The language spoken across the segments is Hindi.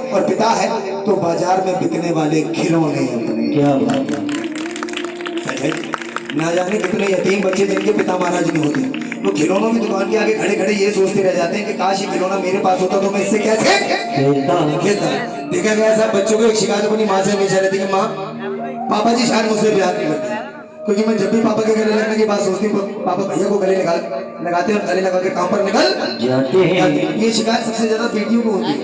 और पिता है तो बाजार में बिकने वाले खिलौने अपने। क्या बात है। ना जाने कितने यतीम बच्चे जिनके पिता महाराज नहीं होते, वो खिलौनों की दुकान के आगे खड़े खड़े ये सोचते रह जाते हैं कि काश ये खिलौना मेरे पास होता तो मैं इससे कैसे खेलता। देखा गया ऐसा बच्चों को एक शिकायत अपनी माँ से हमेशा रहती है, माँ पापा जी शायद मुझसे प्यार नहीं करते, क्योंकि मैं जब भी पापा के गले लगने की बात सोचती हूँ पापा भैया को गले लगाते हैं और गले लगा के काम पर निकल जाते हैं। ये शिकायत सबसे ज्यादा बेटियों को होती है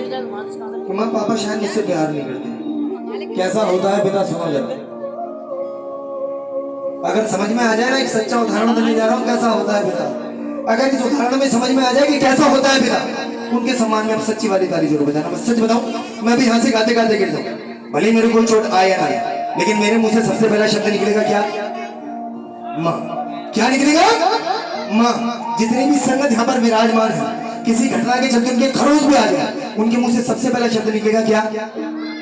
कि माँ पापा शायद मुझसे प्यार नहीं करते। कैसा होता है पिता, सुनो जरा, अगर समझ में आ जाए ना, एक सच्चा उदाहरण देने जा रहा हूँ कैसा होता है पिता। अगर इस उदाहरण में समझ में आ जाए कि कैसा होता है पिता, उनके सम्मान में आप सच्ची वाली ताली जरूर बजाना। मैं सच बताऊं, मैं भी यहाँ से गाते गाते गिर जाऊं, भले मेरे को चोट आए या ना आए, लेकिन मेरे मुंह से सबसे पहला शब्द निकलेगा क्या? माँ। क्या निकलेगा? माँ। जितनी भी संगत यहाँ पर विराजमान है, किसी घटना के चलते उनके खरोच भी आ जाए, उनके मुंह से सबसे पहला शब्द निकलेगा क्या?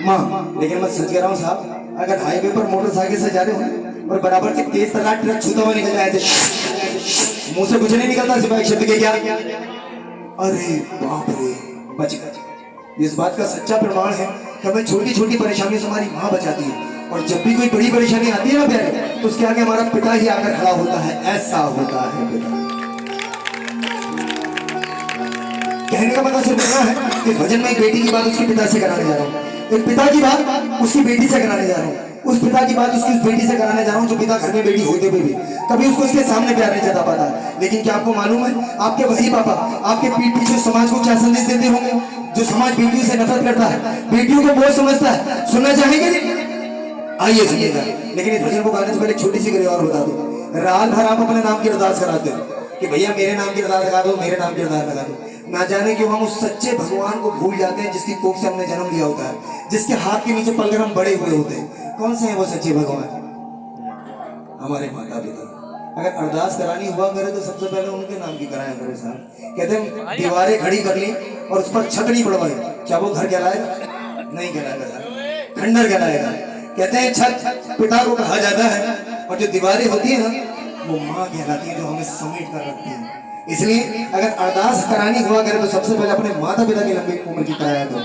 माँ। लेकिन मैं सच कह रहा हूँ साहब, अगर हाईवे पर मोटरसाइकिल से जा रहे हो और बराबर से तेज तलाक ट्रक छूता हुआ निकल जाए, मुंह से कुछ नहीं निकलता सिवाय शब्द के क्या? अरे बाप रे, बच गए। इस बात का सच्चा प्रमाण है कि हमें छोटी छोटी परेशानियों से हमारी माँ बचाती है, और जब भी कोई बड़ी परेशानी आती है ना प्यारे, तो उसके आगे हमारा पिता ही आकर खड़ा होता है। ऐसा होता है पिता। कहने का मतलब सिर्फ इतना है कि भजन में एक बेटी की बात उसके पिता से कराने जा रहा हूँ, एक पिता की बात उसकी बेटी से कराने जा रहा हूँ, उस पिता की बात उसकी उस बेटी से कराने जा रहा हूँ जो पिता घर में बेटी होते हुए भी कभी उसको उसके सामने प्यार नहीं जता पाता। लेकिन क्या आपको मालूम है, आपके वही पापा आपके पीठ पीछे समाज को क्या संदेश देते होंगे? जो समाज बेटियों से नफरत करता है, बेटियों को बहुत समझता है, सुनना चाहेंगे? आइए सुनिएगा। लेकिन इस भजन को गाने से पहले छोटी सी गरी और बता दो। रात भर आप अपने नाम की अरदास कराते हो कि भैया मेरे नाम की अरदास लगा दो, मेरे नाम की अरदास लगा दो। ना जाने क्यों हम उस सच्चे भगवान को भूल जाते हैं जिसकी कोख से हमने जन्म लिया होता है, जिसके हाथ के नीचे पलकर हम बड़े हुए होते हैं। कौन से हैं वो सच्चे भगवान? हमारे माता पिता। अगर अरदास करानी हुआ करे तो सबसे पहले उनके नाम की कराया करे साहब। कहते हैं दीवारें खड़ी कर ली और उस पर छत नहीं पड़वाई, क्या वो घर कहलाएगा? नहीं कहलाएगा, खंडर कहलाएगा। कहते हैं छत पिता को कहा जाता है, और जो दीवारें होती है ना वो माँ कहलाती है, जो हमें समेट कर रखती है। इसलिए अगर अरदास करानी हुआ करे तो सबसे पहले अपने माता पिता की लंबी उम्र की कराया करो।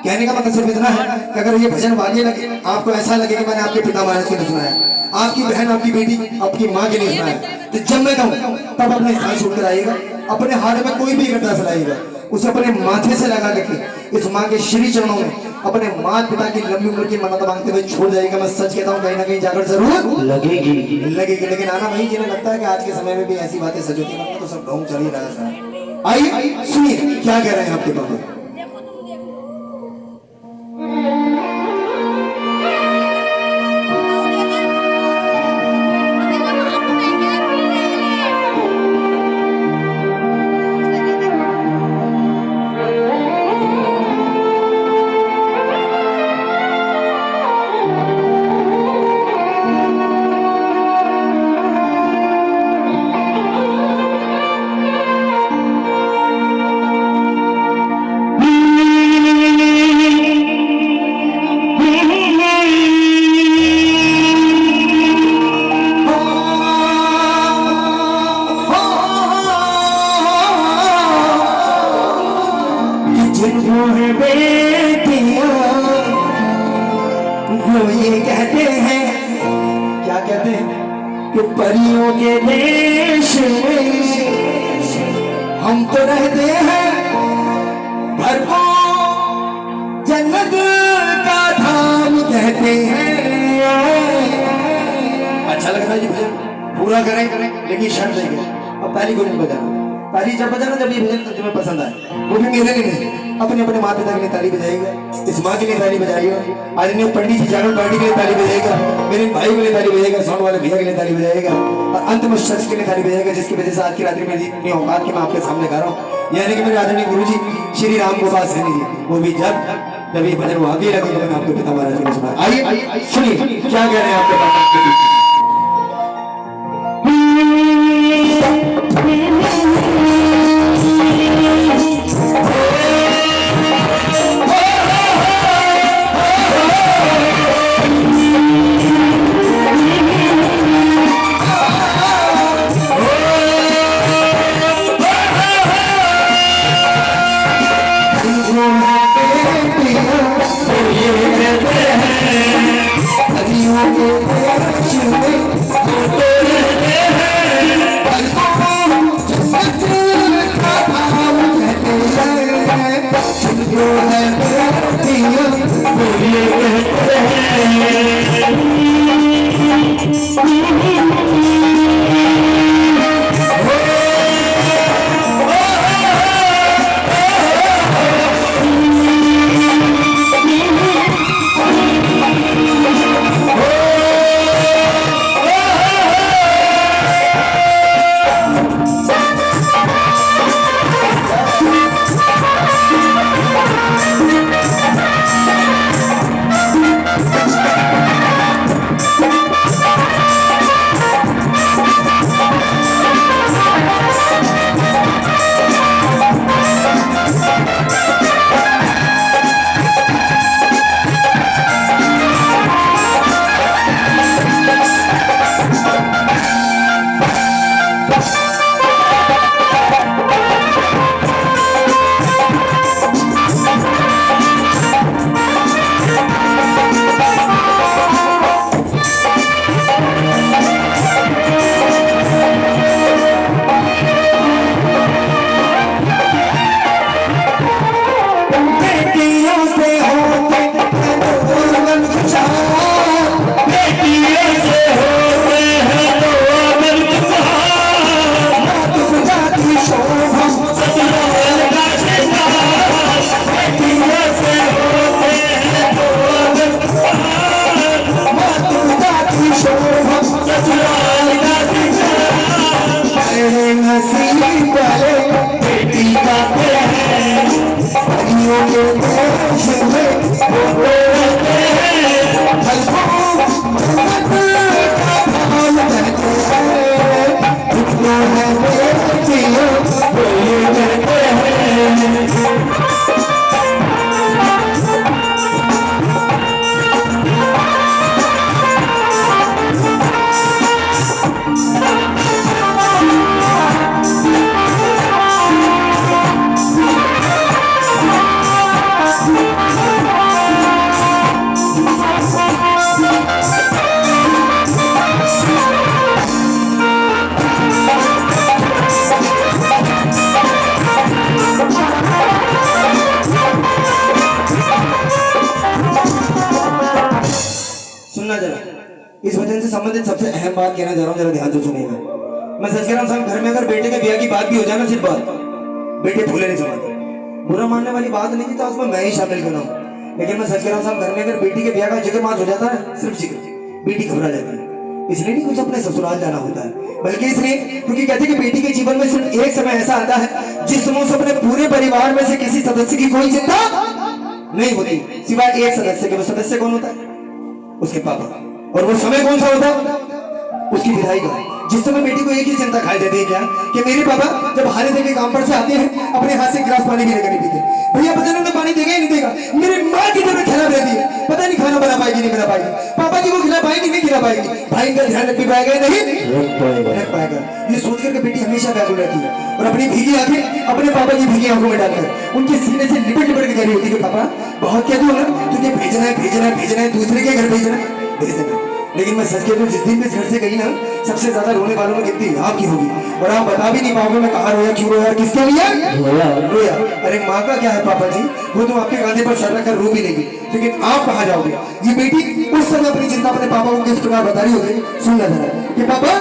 कहने का मतलब सिर्फ इतना है कि अगर ये भजन वागे लगे, आपको ऐसा लगे कि मैंने आपके पिता महाराज के लिए सुनाया, आपकी बहन आपकी बेटी आपकी माँ के लिए सुनाया, तो जब मैं कहूँ तब अपने स्थान छोड़कर आइएगा, अपने हाथ में कोई भी इकट्ठा चलाइएगा, उसे अपने माथे से लगा करके इस माँ के श्री चरणों में अपने माता पिता की लंबी उम्र की मन्नत मांगते हुए छोड़ जाएगा। मैं सच कहता हूँ कहीं ना कहीं जाकर जरूर लगेगी। लेकिन आना वही, जिन्हें लगता है कि आज के समय में भी ऐसी बातें सच होती है तो सब ढोंग चल ही रहा है। आइए सुनिए क्या कह रहे हैं आपके पापा। वो ये कहते हैं, क्या कहते हैं कि परियों के देश में हम तो रहते हैं, भरपूर जन्नत का धाम कहते हैं। अच्छा लग रहा है जी भजन, पूरा करें लेकिन शर्त देंगे। अब ताली को नहीं बजाना, ताली जब बजाना जब ये भजन तुम्हें पसंद आए, वो भी मेरे लिए नहीं, अपने अपने माता पिता के लिए ताली बजाएगा, इस माँ के लिए ताली बजाएगा, आज ने पंडित जी जागरण पार्टी के लिए ताली बजाएगा, मेरे भाई के लिए ताली बजाएगा, साउंड वाले भैया के लिए ताली बजाएगा, और अंत में शख्स के लिए ताली बजाएगा जिसकी वजह से आज की रात्रि में इतनी औकात की मैं आपके सामने गा रहा हूँ, यानी कि मेरे आदरणीय गुरु जी श्री राम गोपाल सैनी जी, वो भी जब ये भजन आगे लगे तो मैंने आपके पिता महाराज को सुना। आइए सुनिए क्या कह रहे हैं आपके पापा। Oh, सुनना जरा, इस वचन से संबंधित सबसे अहम बात कहना जा रहा हूँ, जरा ध्यान से सुनिएगा। मैं सच कह रहा हूँ साहब, घर में अगर बेटे के ब्याह की बात भी हो जाए ना, सिर्फ बात, बेटे फूले नहीं समाते। बुरा मानने वाली बात नहीं थी तो उसमें मैं ही शामिल क्यों ना हूँ, लेकिन मैं सच कह रहा हूँ साहब, घर में अगर बेटी के ब्याह का जिक्र बात हो जाता है, सिर्फ जिक्र, बेटी घबरा जाती है। इसलिए नहीं कुछ अपने ससुराल जाना होता है, बल्कि इसलिए क्योंकि कहते हैं कि बेटी के जीवन में सिर्फ एक समय ऐसा आता है जिस समय उसे अपने पूरे परिवार में से किसी सदस्य की कोई चिंता नहीं होती, सिवाय एक सदस्य के। वो सदस्य कौन होता है? उसके पापा। और वो समय कौन सा होता है? उसकी विदाई का। जिस समय बेटी को एक ही चिंता खाई देती है, क्या कि मेरे पापा जब हारे देके काम पर से आते हैं, अपने हाथ से गिलास पानी भी लेकर नहीं पीते। भैया पता नहीं उन्हें पानी देगा ही नहीं देगा। मेरी माँ की तबीयत खराब रहती है, पता नहीं खाना बना पाएगी नहीं बना पाएगी, पापा जी को खिला पाएगी नहीं खिला पाएगी, भाई का ध्यान रख पाएगा नहीं रख पाएगा। ये सोच करके बेटी हमेशा व्याकुल रहती है और अपनी भीगी आंखें अपने पापा की भीगी आंखों में डालकर उनके सीने से लिपट लिपट के कह रही होती है, पापा बहुत क्या तू ना, तुझे भेजना है भेजना है भेजना है, दूसरे के घर भेजना है, भेज देना। लेकिन मैं सच कहता हूँ, जिस दिन भी घर से गई ना, सबसे ज्यादा रोने वालों में गिनती आपकी होगी, और आप बता भी नहीं पाओगे मैं कहाँ रोया, क्यों रोया, किसके लिए रोया। अरे माँ का क्या है पापा जी, वो तो आपके कांधे पर सर रखकर रो भी लेगी, लेकिन आप कहाँ जाओगे। ये बेटी उस समय अपनी चिंता अपने पापा को किस प्रकार बता रही होगी, सुनना जरा कि पापा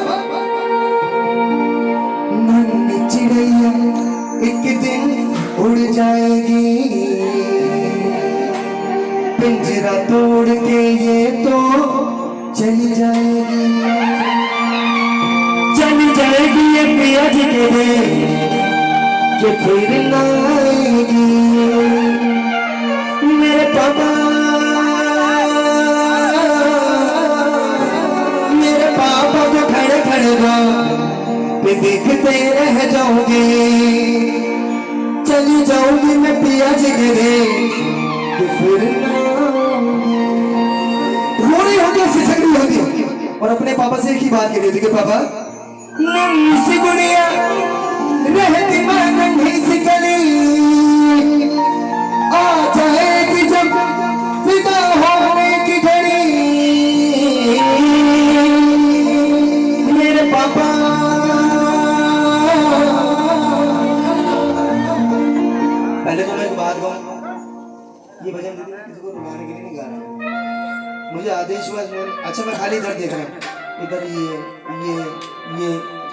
नन्ही चिड़ैया एक दिन उड़ जाएगी, पिंजरा तोड़ के ये तो चली जाएगी, चली जाएगी ये पिया जी के जो फिर ना आएगी। मेरे पापा तो खड़े खड़े पे देखते रह जाओगे, चली जाऊंगी मैं पिया जी के फिर ना। रोनी होती है, सिसक रही होती है, और अपने पापा से एक ही बात कह रही थी कि पापा नन्ही सी गुड़िया रहती मैं नन्ही सी गली, आ जाएगी जब विदा होने की घड़ी। मेरे पापा पहले तो मैं एक बात कहूँ, ये भजन दीदी किसी को रुलाने के लिए नहीं गा रहा, मुझे आदेश हुआ। अच्छा मैं खाली इधर देख रहा हूँ, इधर ये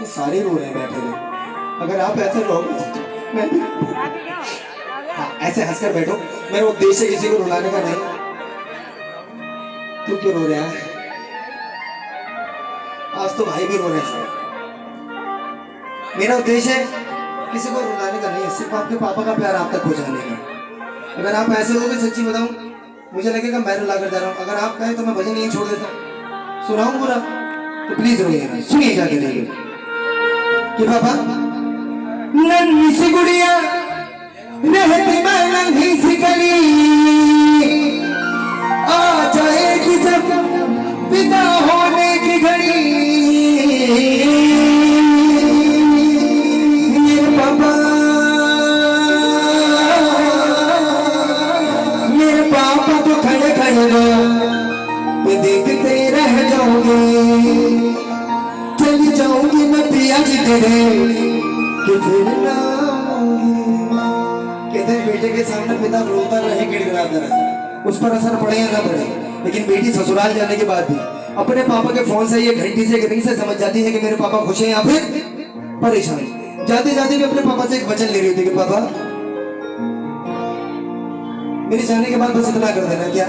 सारे रो रहे हैं बैठे हुए। अगर आप ऐसे रहोगे मैं हाँ, ऐसे हंसकर बैठो, मेरा उद्देश्य किसी को रुलाने का नहीं। तू क्यों रो रहा है? आज तो भाई भी रो रहे हैं। मेरा उद्देश्य किसी को रुलाने का नहीं है, सिर्फ आपके पापा का प्यार आप तक पहुंचाने का। अगर आप ऐसे हो, सच्ची बताऊं मुझे लगेगा मैं रुला कर जा रहा हूँ। अगर आप कहें तो मैं भजन यहीं छोड़ देता हूँ, सुनाऊं पूरा तो प्लीज रोइएगा, सुनिए जाके देखिए कि पापा नन्ही सी गुड़िया रहती मैं नन्ही सी गली, आ जाएगी जब विदा होने की घड़ी। मेरे पापा तो खड़े खड़े पे देखते रह जाओगे, चली जाऊंगी मैं पिया जी तेरे कि फिर ना आऊंगी। कहते हैं बेटे के सामने पिता रोता रहे गिड़गिड़ाता रहे, उस पर असर पड़े या ना पड़े, लेकिन बेटी ससुराल जाने के बाद भी अपने पापा के फोन से, ये घंटी से, रिंग से समझ जाती है कि मेरे पापा खुश हैं या फिर परेशान। जाते जाते भी अपने पापा से एक वचन ले रही होती है कि पापा मेरे जाने के बाद बस इतना कर देना क्या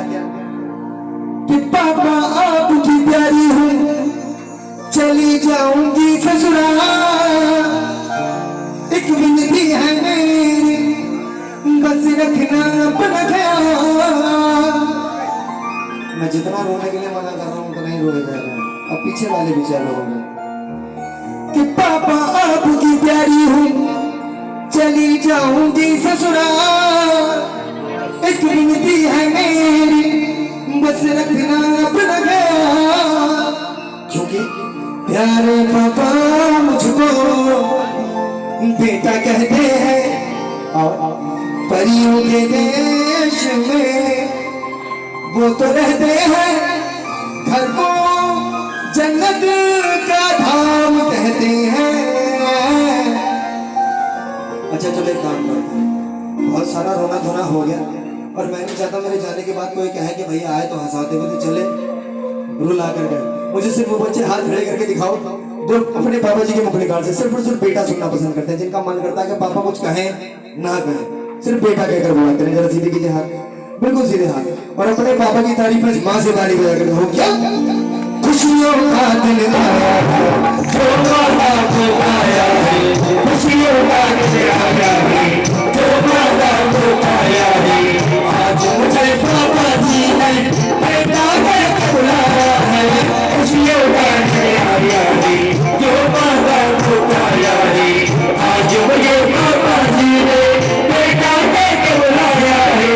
कि पापा आपकी प्यारी हूँ, चली जाऊंगी ससुराल, एक विनती है मेरी बस रखना अपना ख्याल। मैं जितना रोने के लिए मना कर रहा हूँ उतना ही रोए जा रहे हैं। अब पीछे वाले विचार होंगे कि पापा आपकी प्यारी हूँ, चली जाऊंगी ससुराल। एक विनती है मेरी, बस रखना अपना ख्याल। क्योंकि प्यारे पापा मुझको बेटा कहते हैं, और परियों के देश में वो तो रहते हैं, घर को जन्नत का धाम कहते हैं। अच्छा चलो एक काम करते हैं, बहुत सारा रोना धोना हो गया और मैं नहीं चाहता मेरे जाने के बाद कोई कहे कि भैया आए तो हंसाते हुए तो चले, रुला कर गए। मुझे सिर्फ वो बच्चे हाथ खड़े करके दिखाओ जो अपने पापा जी के मुख निकाल से सिर्फ और सिर्फ बेटा सुनना पसंद करते हैं, जिनका मन करता है कि पापा कुछ कहें ना कहें, सिर्फ बेटा कहकर बुलाते हैं। जरा सीधे कीजिए हाथ, बिल्कुल सीधे हाथ, और अपने पापा की तारीफ में माँ से तारीफ बजा कर हो क्या। खुशियों का दिन आया है, जो माता को आया है, खुशियों का दिन आया है, जो माता को आया है। आज मुझे पापा जी ने बेटा कहकर बुलाया है, खुशियों का दिन आया है, जो माता को आया है। आज मुझे पापा जी ने बेटा कहकर बुलाया है।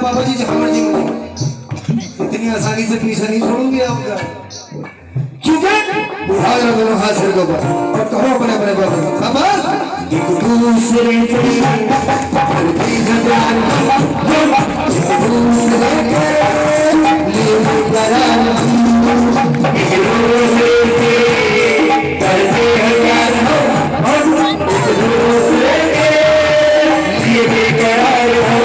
पापा जी जहाँ मर्जी करो, इतनी आसानी से पीछा नहीं छोड़ूंगी आपका। क्योंकि उठा लो दोनों हाथ सिर के ऊपर और कहो अपने अपने पापा एक दूसरे से करती घटान, एक दूसरे के लिए करार, एक दूसरे से करते हैं प्यार और एक दूसरे के लिए बेकरार हो।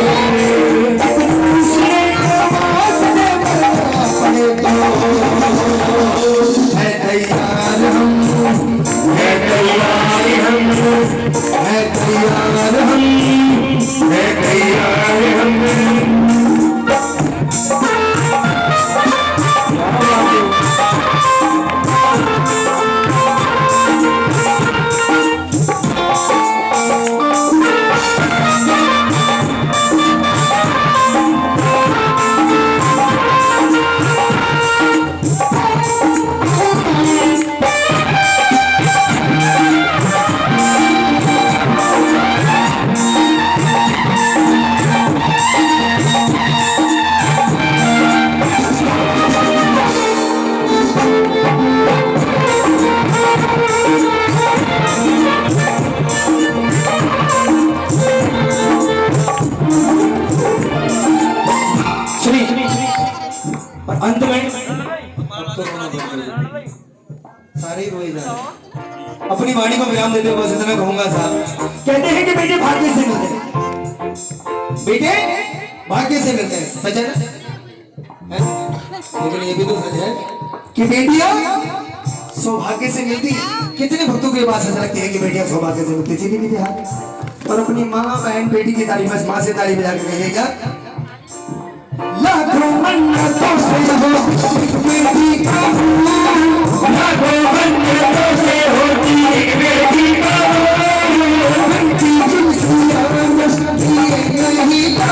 अंत में सारे रोए जा रहे। अपनी वाणी को विराम देते हुए बस इतना कहूंगा साहब, कहते हैं कि बेटे भाग्य से मिलते हैं, बेटे भाग्य से मिलते हैं, सच है ना? लेकिन ये भी तो सच है कि बेटियां सौभाग्य से मिलती। कितने भक्तों के पास ऐसा लगती है कि बेटियां सौभाग्य से मिलती। सीधी नीचे हाथ और अपनी माँ बहन बेटी की तारीफ बस माँ से तारीफ बजा के कहिएगा, लाखों मन्नतों से हो बेटी का, लाखों मन्नतों से होती एक बेटी का, बेटी तुलसी नहीं का,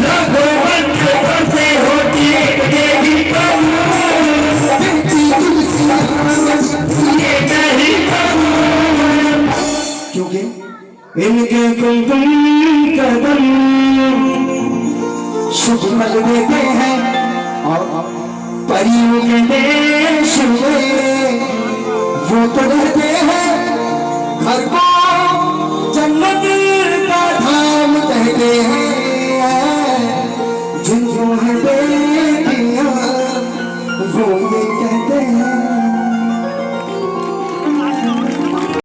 लाखों मन्नतों से होती एक बेटी का, बेटी तुलसी नहीं का। क्योंकि इनके कुमकुम कदम शुभ फल देते हैं और परियों के देश में वो तो रहते हैं, घर को